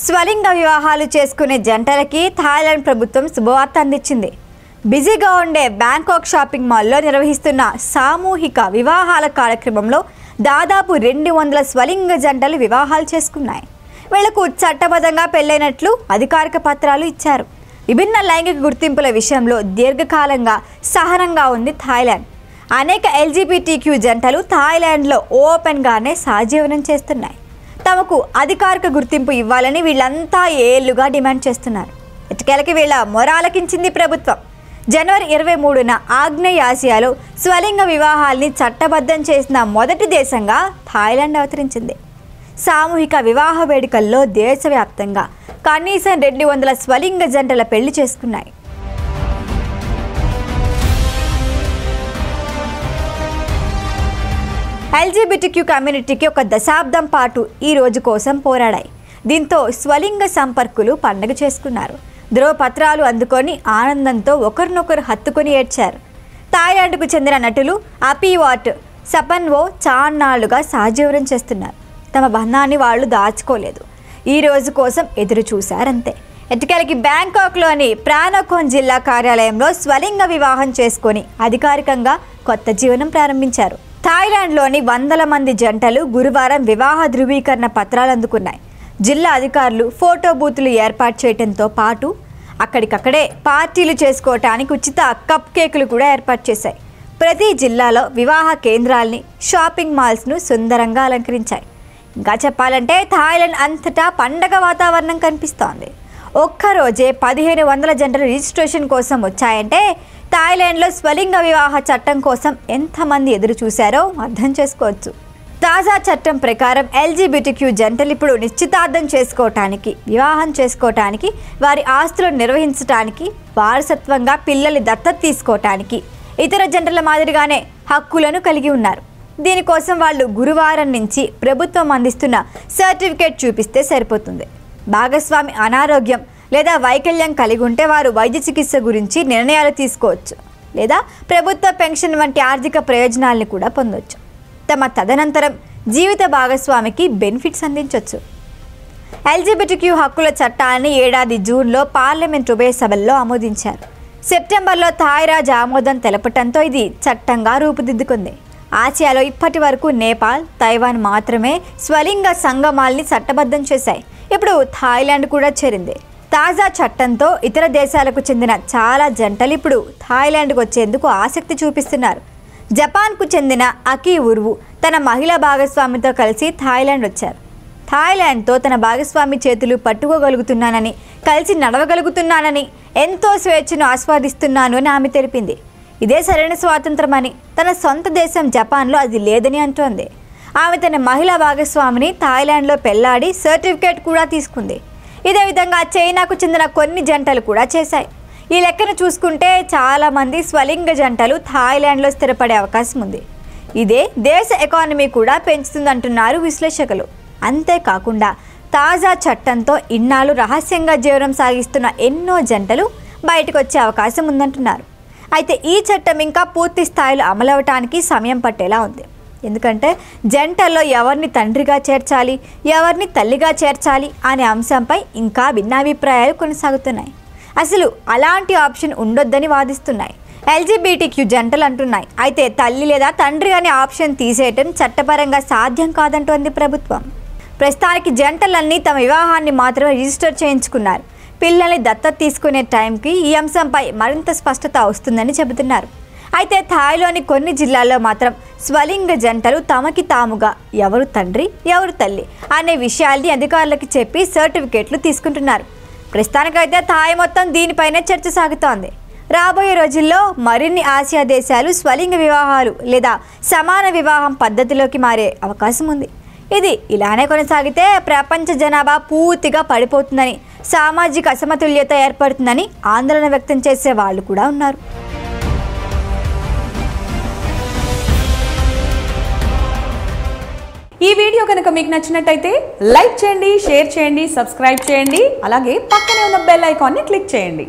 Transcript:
స్వలింగ వివాహాలు చేసుకునే జంటలకి థాయిలాండ్ ప్రభుత్వం శుభవార్త అందించింది. బిజీగా ఉండే బ్యాంకాక్ షాపింగ్ మాల్లో నిర్వహిస్తున్న సామూహిక వివాహాల కార్యక్రమంలో దాదాపు 200 స్వలింగ జంటలు వివాహాలు చేసుకున్నాయి. వీళ్లకు చట్టబద్ధంగా పెళ్లైనట్లు అధికారిక పత్రాలు ఇచ్చారు. విభిన్న లైంగిక గుర్తింపుల విషయంలో దీర్ఘకాలంగా సహనంగా ఉంది థాయిలాండ్. అనేక ఎల్జీబీటీక్యూ జంటలు థాయిలాండ్లో ఓపెన్గానే సహజీవనం చేస్తున్నాయి. తమకు అధికారిక గుర్తింపు ఇవ్వాలని వీళ్ళంతా ఏళ్లుగా డిమాండ్ చేస్తున్నారు. ఇటుకేలకి వీళ్ళ మొరాలకించింది ప్రభుత్వం. జనవరి 23న ఆగ్నేయాసియాలో స్వలింగ వివాహాల్ని చట్టబద్ధం చేసిన మొదటి దేశంగా థాయిలాండ్ అవతరించింది. సామూహిక వివాహ వేడుకల్లో దేశవ్యాప్తంగా కనీసం 200 స్వలింగ జంటల పెళ్లి చేసుకున్నాయి. ఎల్జీబీటీక్యూ కమ్యూనిటీకి ఒక దశాబ్దం పాటు ఈ రోజు కోసం పోరాడాయి. దీంతో స్వలింగ సంపర్కులు పండగ చేసుకున్నారు. ధ్రువపత్రాలు అందుకొని ఆనందంతో ఒకరినొకరు హత్తుకొని ఏడ్చారు. థాయిలాండ్కు చెందిన నటులు అపీవాట్ సపన్వో చాన్నాళ్లుగా సహజీవనం చేస్తున్నారు. తమ బంధాన్ని వాళ్ళు దాచుకోలేదు. ఈ రోజు కోసం ఎదురు చూశారంతే. ఎటుకెలకి బ్యాంకాక్లోని ప్రానకోన్ జిల్లా కార్యాలయంలో స్వలింగ వివాహం చేసుకొని అధికారికంగా కొత్త జీవనం ప్రారంభించారు. థాయిలాండ్లోని వందల మంది జంటలు గురువారం వివాహ ధృవీకరణ పత్రాలు అందుకున్నాయి. జిల్లా అధికారులు ఫోటో బూతులు ఏర్పాటు చేయడంతో పాటు అక్కడికక్కడే పార్టీలు చేసుకోవటానికి ఉచిత కప్ కేకులు కూడా ఏర్పాటు చేశాయి. ప్రతి జిల్లాలో వివాహ కేంద్రాల్ని, షాపింగ్ మాల్స్ను సుందరంగా అలంకరించాయి. ఇంకా చెప్పాలంటే థాయిలాండ్ అంతటా పండగ వాతావరణం కనిపిస్తోంది. ఒక్కరోజే 1500 జంటలు రిజిస్ట్రేషన్ కోసం వచ్చాయంటే థాయిలాండ్లో స్వలింగ వివాహ చట్టం కోసం ఎంతమంది ఎదురు చూశారో అర్థం చేసుకోవచ్చు. తాజా చట్టం ప్రకారం ఎల్జీబీటీక్యూ జంటలు ఇప్పుడు నిశ్చితార్థం చేసుకోవటానికి, వివాహం చేసుకోవటానికి, వారి ఆస్తులను నిర్వహించడానికి, వారసత్వంగా పిల్లల్ని దత్తత తీసుకోవటానికి ఇతర జంటల మాదిరిగానే హక్కులను కలిగి ఉన్నారు. దీనికోసం వాళ్ళు గురువారం నుంచి ప్రభుత్వం అందిస్తున్న సర్టిఫికేట్ చూపిస్తే సరిపోతుంది. భాగస్వామి అనారోగ్యం లేదా వైకల్యం కలిగి ఉంటే వారు వైద్య చికిత్స గురించి నిర్ణయాలు తీసుకోవచ్చు లేదా ప్రభుత్వ పెన్షన్ వంటి ఆర్థిక ప్రయోజనాలను కూడా పొందవచ్చు. తమ తదనంతరం జీవిత భాగస్వామికి బెనిఫిట్స్ అందించవచ్చు. ఎల్జీబీటీక్యూ హక్కుల చట్టాన్ని ఏడాది జూన్లో పార్లమెంట్ ఉభయ సభల్లో ఆమోదించారు. సెప్టెంబర్లో థాయిరాజ్ ఆమోదం తెలపటంతో ఇది చట్టంగా రూపుదిద్దుకుంది. ఆసియాలో ఇప్పటి వరకు నేపాల్, తైవాన్ మాత్రమే స్వలింగ సంగమాల్ని చట్టబద్ధం చేశాయి. ఇప్పుడు థాయిలాండ్ కూడా చేరింది. తాజా చట్టంతో ఇతర దేశాలకు చెందిన చాలా జంటలు ఇప్పుడు థాయిలాండ్కు వచ్చేందుకు ఆసక్తి చూపిస్తున్నారు. జపాన్కు చెందిన అకీ ఉర్వు తన మహిళా భాగస్వామితో కలిసి థాయిలాండ్ వచ్చారు. థాయిలాండ్తో తన భాగస్వామి చేతులు పట్టుకోగలుగుతున్నానని, కలిసి నడవగలుగుతున్నానని, ఎంతో స్వేచ్ఛను ఆస్వాదిస్తున్నాను అని ఆమె తెలిపింది. ఇదే సరైన స్వాతంత్రం అని, తన సొంత దేశం జపాన్లో అది లేదని అంటోంది. ఆమె తన మహిళా భాగస్వామిని థాయిలాండ్లో పెళ్లాడి సర్టిఫికేట్ కూడా తీసుకుంది. ఇదే విధంగా చైనాకు చెందిన కొన్ని జంటలు కూడా చేశాయి. ఈ లెక్కను చూసుకుంటే చాలామంది స్వలింగ జంటలు థాయిలాండ్లో స్థిరపడే అవకాశం ఉంది. ఇదే దేశ ఎకానమీ కూడా పెంచుతుందంటున్నారు విశ్లేషకులు. అంతేకాకుండా తాజా చట్టంతో ఇన్నాళ్ళు రహస్యంగా జీవనం సాగిస్తున్న ఎన్నో జంటలు బయటకు వచ్చే అవకాశం ఉందంటున్నారు. అయితే ఈ చట్టం ఇంకా పూర్తి స్థాయిలో అమలవటానికి సమయం పట్టేలా ఉంది. ఎందుకంటే జంటల్లో ఎవరిని తండ్రిగా చేర్చాలి, ఎవరిని తల్లిగా చేర్చాలి అనే అంశంపై ఇంకా భిన్నాభిప్రాయాలు కొనసాగుతున్నాయి. అసలు అలాంటి ఆప్షన్ ఉండొద్దని వాదిస్తున్నాయి. ఎల్జీబీటీక్యూ జంటలు అంటున్నాయి. అయితే తల్లి లేదా తండ్రి అనే ఆప్షన్ తీసేయటం చట్టపరంగా సాధ్యం కాదంటోంది ప్రభుత్వం. ప్రస్తుతానికి జంటలన్నీ తమ వివాహాన్ని మాత్రమే రిజిస్టర్ చేయించుకున్నారు. పిల్లల్ని దత్తత తీసుకునే టైంకి ఈ అంశంపై మరింత స్పష్టత వస్తుందని చెబుతున్నారు. అయితే థాయిలోని కొన్ని జిల్లాల్లో మాత్రం స్వలింగ జంటలు తమకి తాముగా ఎవరు తండ్రి, ఎవరు తల్లి అనే విషయాల్ని అధికారులకు చెప్పి సర్టిఫికేట్లు తీసుకుంటున్నారు. ప్రస్తుతానికైతే థాయ్ మొత్తం దీనిపైనే చర్చ సాగుతోంది. రాబోయే రోజుల్లో మరిన్ని ఆసియా దేశాలు స్వలింగ వివాహాలు లేదా సమాన వివాహం పద్ధతిలోకి మారే అవకాశం ఉంది. ఇది ఇలానే కొనసాగితే ప్రపంచ జనాభా పూర్తిగా పడిపోతుందని, సామాజిక అసమతుల్యత ఏర్పడుతుందని ఆందోళన వ్యక్తం చేసే వాళ్ళు కూడా ఉన్నారు. ఈ వీడియో కనుక మీకు నచ్చినట్టయితే లైక్ చేయండి, షేర్ చేయండి, సబ్స్క్రైబ్ చేయండి. అలాగే పక్కనే ఉన్న బెల్ ఐకాన్ని క్లిక్ చేయండి.